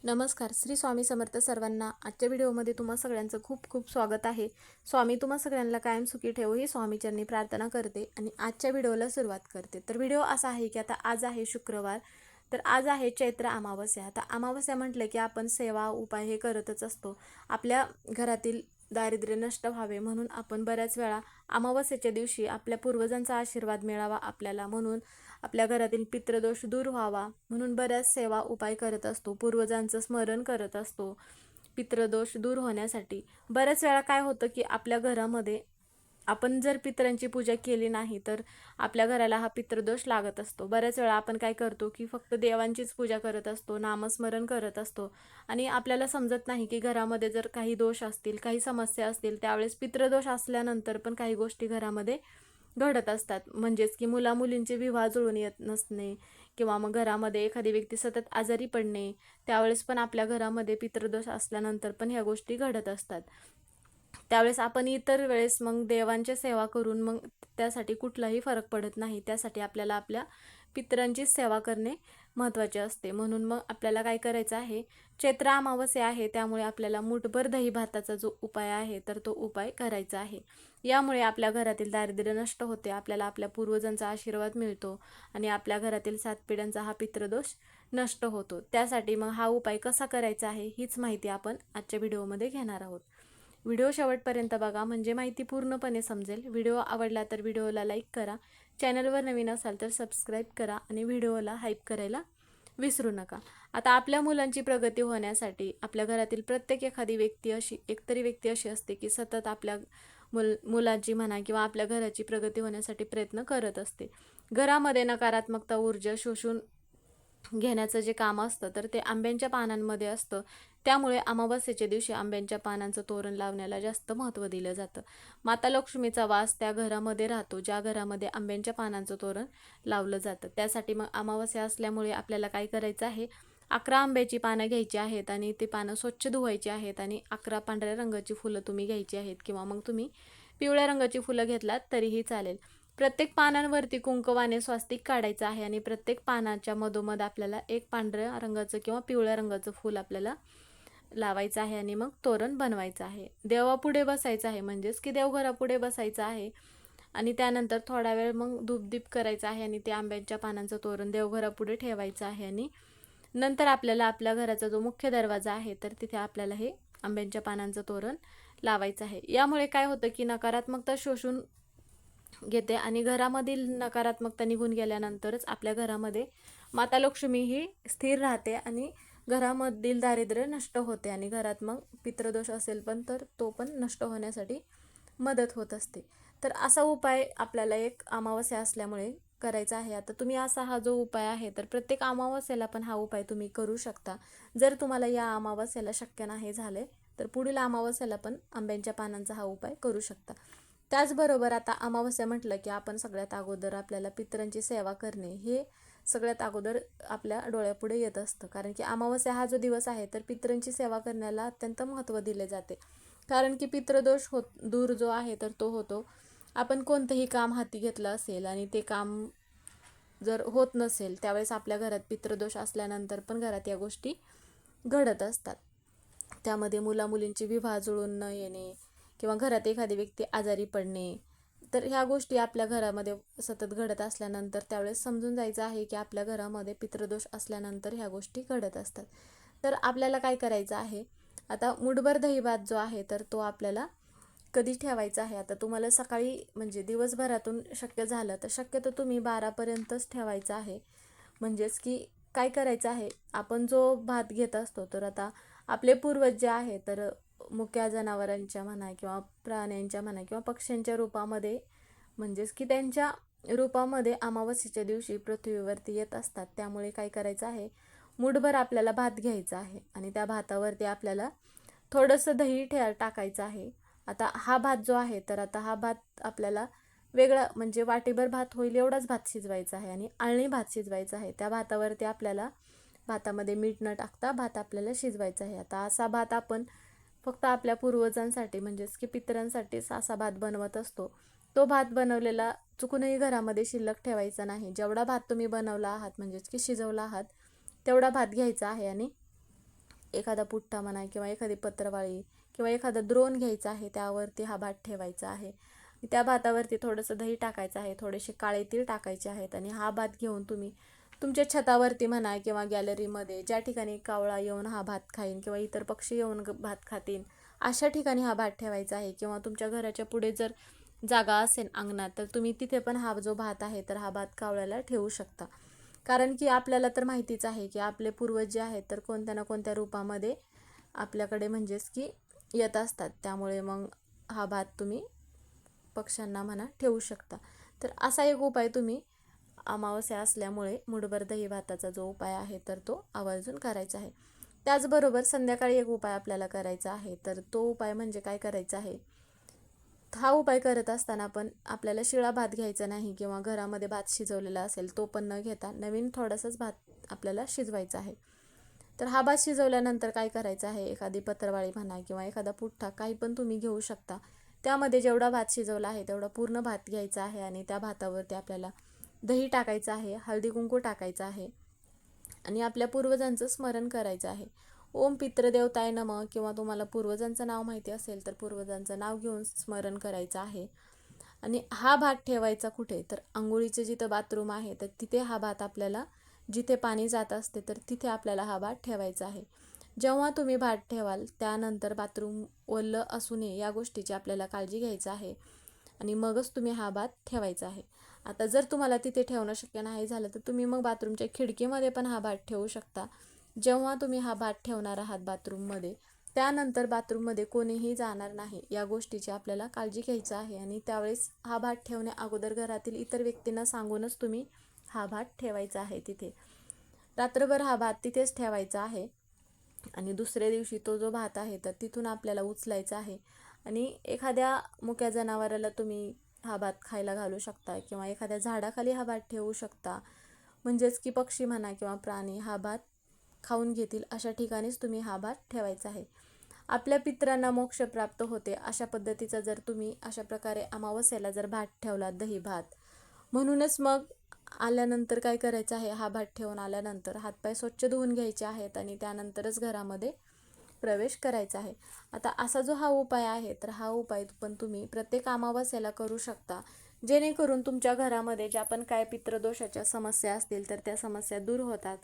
नमस्कार. श्री स्वामी समर्थ सर्वांना. आजच्या व्हिडिओमध्ये तुम्हा सगळ्यांचं खूप खूप स्वागत आहे. स्वामी तुम्हा सगळ्यांना कायम सुखी ठेवो ही स्वामीचरणी प्रार्थना करते आणि आजच्या व्हिडिओला सुरुवात करते. तर व्हिडिओ असा आहे की आता आज आहे शुक्रवार, तर आज आहे चैत्र अमावस्या. आता अमावस्या म्हटलं की आपण सेवा उपाय हे करतच असतो. आपल्या घरातील दारिद्र्य नष्ट व्हावे म्हणून आपण बऱ्याच वेळा अमावस्येच्या दिवशी आपल्या पूर्वजांचा आशीर्वाद मिळावा आपल्याला, म्हणून आपल्या घरातील पितृदोष दूर व्हावा म्हणून बऱ्याच सेवा उपाय करत असतो. पूर्वजांचं स्मरण करत असतो पितृदोष दूर होण्यासाठी. बऱ्याच वेळा काय होतं की आपल्या घरामध्ये आपण जर पितरांची पूजा केली नाही तर आपल्या घराला हा पितृदोष लागत असतो. बऱ्याच वेळा आपण काय करतो की फक्त देवांचीच पूजा करत असतो, नामस्मरण करत असतो आणि आपल्याला समजत नाही की घरामध्ये जर काही दोष असतील, काही समस्या असतील, त्यावेळेस पितृदोष असल्यानंतर पण काही गोष्टी घरामध्ये घडत असतात. म्हणजेच की मुलामुलींचे विवाह जुळून येत नसणे किंवा मग घरामध्ये एखादी व्यक्ती सतत आजारी पडणे, त्यावेळेस पण आपल्या घरामध्ये पितृदोष असल्यानंतर पण ह्या गोष्टी घडत असतात. त्यावेळेस आपण इतर वेळेस मग देवांची सेवा करून मग त्यासाठी कुठलाही फरक पडत नाही. त्यासाठी आपल्याला आपल्या पितरांची सेवा करणे महत्त्वाचे असते. म्हणून मग आपल्याला काय करायचं आहे, चैत्र अमावस्या आहे त्यामुळे आपल्याला मूठभर दही भाताचा जो उपाय आहे तर तो उपाय करायचा आहे. यामुळे आपल्या घरातील दारिद्र्य नष्ट होते, आपल्याला आपल्या पूर्वजांचा आशीर्वाद मिळतो आणि आपल्या घरातील 7 पिढ्यांचा हा पितृदोष नष्ट होतो. त्यासाठी मग हा उपाय कसा करायचा आहे हीच माहिती आपण आजच्या व्हिडिओमध्ये घेणार आहोत. व्हिडिओ शेवटपर्यंत बघा म्हणजे माहिती पूर्णपणे समजेल. व्हिडिओ आवडला तर व्हिडिओला लाईक करा, चॅनलवर नवीन असाल तर सबस्क्राईब करा आणि व्हिडिओला हाईप करायला विसरू नका. आता आपल्या मुलांची प्रगती होण्यासाठी आपल्या घरातील प्रत्येक एकतरी व्यक्ती अशी असते की सतत आपल्या मुलाची म्हणा किंवा आपल्या घराची प्रगती होण्यासाठी प्रयत्न करत असते. घरामध्ये नकारात्मकता ऊर्जा शोषून घेण्याचं जे काम असतं तर ते आंब्यांच्या पानांमध्ये असतं. त्यामुळे अमावस्येच्या दिवशी आंब्यांच्या पानांचं तोरण लावण्याला जास्त महत्त्व दिलं जातं. माता लक्ष्मीचा वास त्या घरामध्ये राहतो ज्या घरामध्ये आंब्यांच्या पानांचं तोरण लावलं जातं. त्यासाठी मग अमावस्या असल्यामुळे आपल्याला काय करायचं आहे, 11 आंब्याची पानं घ्यायची आहेत आणि ते पानं स्वच्छ धुवायची आहेत आणि 11 पांढऱ्या रंगाची फुलं तुम्ही घ्यायची आहेत किंवा मग तुम्ही पिवळ्या रंगाची फुलं घेतलात तरीही चालेल. प्रत्येक पानांवरती कुंकवाने स्वास्तिक काढायचं आहे आणि प्रत्येक पानाच्या मधोमध आपल्याला एक पांढऱ्या रंगाचं किंवा पिवळ्या रंगाचं फूल आपल्याला लावायचं आहे आणि मग तोरण बनवायचं आहे. देवापुढे बसायचं आहे, म्हणजेच की देवघरापुढे बसायचं आहे आणि त्यानंतर थोडा वेळ मग धूपदीप करायचं आहे आणि ते आंब्यांच्या पानांचं तोरण देवघरापुढे ठेवायचं आहे आणि नंतर आपल्याला आपल्या घराचा जो मुख्य दरवाजा आहे तर तिथे आपल्याला हे आंब्यांच्या पानांचं तोरण लावायचं आहे. यामुळे काय होतं की नकारात्मकता शोषून घेते आणि घरामधील नकारात्मकता निघून गेल्यानंतरच आपल्या घरामध्ये माता लक्ष्मी ही स्थिर राहते आणि घरामधील दारिद्र्य नष्ट होते आणि घरात मग पितृदोष असेल पण तर तो पण नष्ट होण्यासाठी मदत होत असते. तर असा उपाय आपल्याला एक अमावस्या असल्यामुळे करायचा आहे. आता तुम्ही असा हा जो उपाय आहे तर प्रत्येक अमावस्येला पण हा उपाय तुम्ही करू शकता. जर तुम्हाला या अमावस्येला शक्य नाही झाले तर पुढील अमावस्येला पण आंब्यांच्या पानांचा हा उपाय करू शकता. त्याचबरोबर आता अमावस्या म्हटलं की आपण सगळ्यात अगोदर आपल्याला पितरांची सेवा करणे हे सगळ्यात अगोदर आपल्या डोळ्यापुढे येत असतं. कारण की अमावस्या हा जो दिवस आहे तर पितरांची सेवा करण्याला अत्यंत महत्त्व दिले जाते. कारण की पितृदोष दूर जो आहे तर तो होतो. आपण कोणतंही काम हाती घेतलं असेल आणि ते काम जर होत नसेल त्यावेळेस आपल्या घरात पितृदोष असल्यानंतर पण घरात या गोष्टी घडत असतात. त्यामध्ये मुलामुलींची विवाह जुळून न येणे किंवा घरात एखादी व्यक्ती आजारी पडणे, तर ह्या गोष्टी आपल्या घरामध्ये सतत घडत असल्यानंतर त्यावेळेस समजून जायचं आहे की आपल्या घरामध्ये पितृदोष असल्यानंतर ह्या गोष्टी घडत असतात. तर आपल्याला काय करायचं आहे, आता मुठभर दही भात जो आहे तर तो आपल्याला कधी ठेवायचा आहे. आता तुम्हाला सकाळी म्हणजे दिवसभरातून शक्य झालं तर शक्यतो तुम्ही 12पर्यंतच ठेवायचं आहे. म्हणजेच की काय करायचं आहे, आपण जो भात घेत असतो तर आता आपले पूर्वज जे आहे तर मुक्या जनावरांच्या म्हणा किंवा प्राण्यांच्या म्हणा किंवा पक्ष्यांच्या रूपामध्ये, म्हणजेच की त्यांच्या रूपामध्ये अमावस्येच्या दिवशी पृथ्वीवरती येत असतात. त्यामुळे काय करायचं आहे, मुठभर आपल्याला भात घ्यायचा आहे आणि त्या भातावरती आपल्याला थोडंसं दही टाकायचं आहे. आता हा भात जो आहे तर आता हा भात आपल्याला वेगळा म्हणजे वाटीभर भात होईल एवढाच भात शिजवायचा आहे आणि आळणी भात शिजवायचा आहे. त्या भातावरती आपल्याला भातामध्ये मीठ न टाकता भात आपल्याला शिजवायचा आहे. आता असा भात आपण फक्त आपल्या पूर्वजांसाठी म्हणजेच की पितरांसाठीच असा भात बनवत असतो. तो भात बनवलेला चुकूनही घरामध्ये शिल्लक ठेवायचा नाही. जेवढा भात तुम्ही बनवला आहात म्हणजेच की शिजवला आहात तेवढा भात घ्यायचा आहे आणि एखादा पुठ्ठा म्हणा किंवा एखादी पत्रवाळी किंवा एखादा द्रोण घ्यायचा आहे, त्यावरती हा भात ठेवायचा आहे. त्या भातावरती थोडंसं दही टाकायचं आहे, थोडेसे काळे तीळ टाकायचे आहेत आणि हा भात घेऊन तुम्ही तुमच्या छतावरती म्हणा किंवा गॅलरीमध्ये, ज्या ठिकाणी कावळा येऊन हा भात खाईन किंवा इतर पक्षी येऊन भात खातील अशा ठिकाणी हा भात ठेवायचा आहे. किंवा तुमच्या घराच्या पुढे जर जागा असेल अंगणात, तर तुम्ही तिथे पण हा जो भात आहे तर हा भात कावळ्याला ठेवू शकता. कारण की आपल्याला तर माहितीच आहे की आपले पूर्वज जे आहेत तर कोणत्या ना कोणत्या रूपामध्ये आपल्याकडे म्हणजेच की येत असतात. त्यामुळे मग हा भात तुम्ही पक्ष्यांना म्हणा ठेवू शकता. तर असा एक उपाय तुम्ही अमावस्या असल्यामुळे मुठभर दही भाताचा जो उपाय आहे तर तो आवर्जून करायचा आहे. त्याचबरोबर संध्याकाळी एक उपाय आपल्याला करायचा आहे. तर तो उपाय म्हणजे काय करायचा आहे, हा उपाय करत असताना पण आपल्याला शिळा भात घ्यायचा नाही किंवा घरामध्ये भात शिजवलेला असेल तो पण न घेता नवीन थोडासाच भात आपल्याला शिजवायचा आहे. तर हा भात शिजवल्यानंतर काय करायचं आहे, एखादी पत्रवाळी म्हणा किंवा एखादा पुठ्ठा काही पण तुम्ही घेऊ शकता. त्यामध्ये जेवढा भात शिजवला आहे तेवढा पूर्ण भात घ्यायचा आहे आणि त्या भातावरती आपल्याला दही टाकायचं आहे, हळदी कुंकू टाकायचं आहे आणि आपल्या पूर्वजांचं स्मरण करायचं आहे. ओम पितृदेवताय नमः किंवा तुम्हाला पूर्वजांचं नाव माहिती असेल तर पूर्वजांचं नाव घेऊन स्मरण करायचं आहे. आणि हा भात ठेवायचा कुठे, तर अंघोळीचे जिथं बाथरूम आहे तर तिथे हा भात आपल्याला, जिथे पाणी जात असते तर तिथे आपल्याला हा भात ठेवायचा आहे. जेव्हा तुम्ही भात ठेवाल त्यानंतर बाथरूम ओलं असू नये या गोष्टीची आपल्याला काळजी घ्यायची आहे आणि मगच तुम्ही हा भात ठेवायचा आहे. आता जर तुम्हाला तिथे ठेवणं शक्य नाही झालं तर तुम्ही मग बाथरूमच्या खिडकीमध्ये पण हा भात ठेवू शकता. जेव्हा तुम्ही हा भात ठेवणार आहात बाथरूममध्ये, त्यानंतर बाथरूममध्ये कोणीही जाणार नाही या गोष्टीची आपल्याला काळजी घ्यायची आहे आणि त्यावेळेस हा भात ठेवण्या अगोदर घरातील इतर व्यक्तींना सांगूनच तुम्ही हा भात ठेवायचा आहे. तिथे रात्रभर हा भात तिथेच ठेवायचा आहे आणि दुसऱ्या दिवशी तो जो भात आहे तर तिथून आपल्याला उचलायचा आहे आणि एखाद्या मुक्या जनावराला तुम्ही हा भात खायला घालू शकता किंवा एखाद्या झाडाखाली हा भात ठेवू शकता. म्हणजेच की पक्षी म्हणा किंवा प्राणी हा भात खाऊन घेतील अशा ठिकाणीच तुम्ही हा भात ठेवायचा आहे. आपल्या पितरांना मोक्ष प्राप्त होते अशा पद्धतीचा जर तुम्ही अशा प्रकारे अमावस्येला जर भात ठेवला, दही भात, म्हणूनच मग आल्यानंतर काय करायचं आहे, हा भात ठेवून आल्यानंतर हातपाय स्वच्छ धुवून घ्यायचे आहेत आणि त्यानंतरच घरामध्ये प्रवेश करायचा आहे. आता असा जो हा उपाय आहे तर हा उपाय पण तुम्ही प्रत्येक अमावस्येला करू शकता, जेणेकरून तुमच्या घरामध्ये ज्या पण काय पितृदोषाच्या समस्या असतील तर त्या समस्या दूर होतात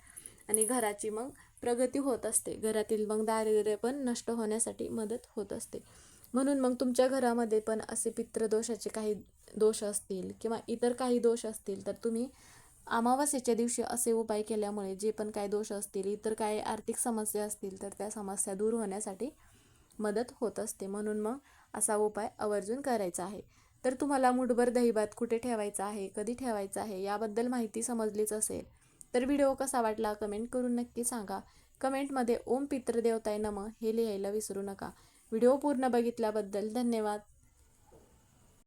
आणि घराची मग प्रगती होत असते. घरातील मग दारिद्र्य पण नष्ट होण्यासाठी मदत होत असते. म्हणून मग तुमच्या घरामध्ये पण असे पितृदोषाचे काही दोष असतील किंवा इतर काही दोष असतील तर तुम्ही अमावस्येच्या दिवशी असे उपाय केल्यामुळे जे पण काय दोष असतील, इतर काय आर्थिक समस्या असतील तर त्या समस्या दूर होण्यासाठी मदत होत असते. म्हणून मग असा उपाय आवर्जून करायचा आहे. तर तुम्हाला मुठभर दहीभात कुठे ठेवायचा आहे, कधी ठेवायचा आहे याबद्दल माहिती समजलीच असेल. तर व्हिडिओ कसा वाटला कमेंट करून नक्की सांगा. कमेंटमध्ये ओम पितृदेवताय नमः हे लिहायला विसरू नका. व्हिडिओ पूर्ण बघितल्याबद्दल धन्यवाद.